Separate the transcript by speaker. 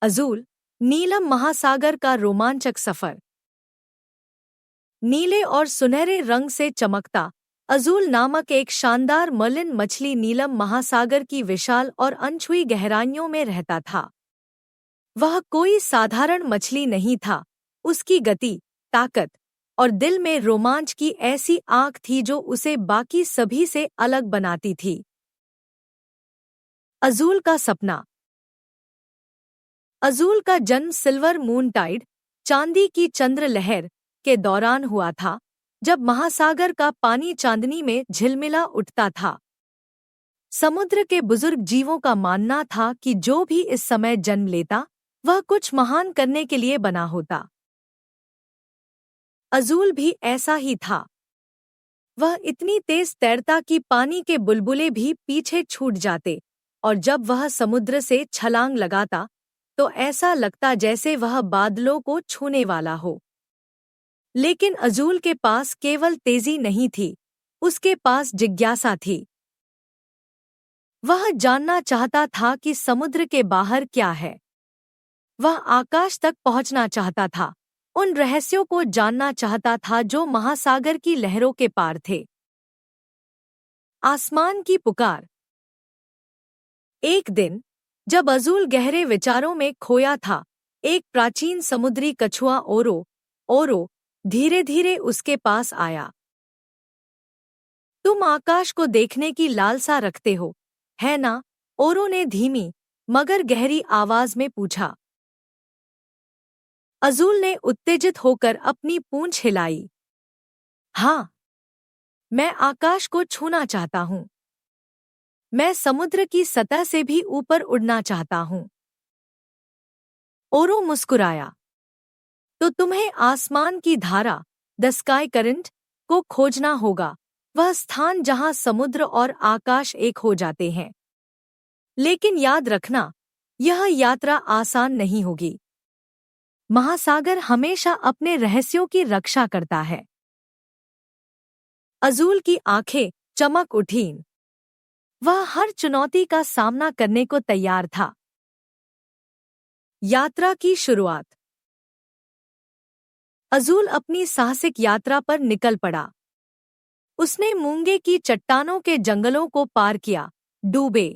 Speaker 1: अज़ूल, नीलम महासागर का रोमांचक सफर। नीले और सुनहरे रंग से चमकता अज़ूल नामक एक शानदार मर्लिन मछली नीलम महासागर की विशाल और अनछुई गहराइयों में रहता था। वह कोई साधारण मछली नहीं था, उसकी गति, ताकत और दिल में रोमांच की ऐसी आग थी जो उसे बाकी सभी से अलग बनाती थी। अज़ूल का सपना। अज़ूल का जन्म सिल्वर मून टाइड, चांदी की चंद्र लहर के दौरान हुआ था, जब महासागर का पानी चांदनी में झिलमिला उठता था। समुद्र के बुजुर्ग जीवों का मानना था कि जो भी इस समय जन्म लेता, वह कुछ महान करने के लिए बना होता। अज़ूल भी ऐसा ही था। वह इतनी तेज तैरता कि पानी के बुलबुले भी पीछे छूट जाते, और जब वह समुद्र से छलांग लगाता तो ऐसा लगता जैसे वह बादलों को छूने वाला हो। लेकिन अज़ूल के पास केवल तेजी नहीं थी, उसके पास जिज्ञासा थी। वह जानना चाहता था कि समुद्र के बाहर क्या है। वह आकाश तक पहुंचना चाहता था, उन रहस्यों को जानना चाहता था जो महासागर की लहरों के पार थे। आसमान की पुकार। एक दिन, जब अज़ूल गहरे विचारों में खोया था, एक प्राचीन समुद्री कछुआ ओरो धीरे धीरे उसके पास आया। तुम आकाश को देखने की लालसा रखते हो, है ना? ओरो ने धीमी मगर गहरी आवाज में पूछा। अज़ूल ने उत्तेजित होकर अपनी पूंछ हिलाई। हाँ, मैं आकाश को छूना चाहता हूँ। मैं समुद्र की सतह से भी ऊपर उड़ना चाहता हूँ। ओरो मुस्कुराया। तो तुम्हें आसमान की धारा, द स्काई करंट, को खोजना होगा, वह स्थान जहां समुद्र और आकाश एक हो जाते हैं। लेकिन याद रखना, यह यात्रा आसान नहीं होगी। महासागर हमेशा अपने रहस्यों की रक्षा करता है। अज़ूल की आंखें चमक उठीं। वह हर चुनौती का सामना करने को तैयार था। यात्रा की शुरुआत। अज़ूल अपनी साहसिक यात्रा पर निकल पड़ा। उसने मूंगे की चट्टानों के जंगलों को पार किया, डूबे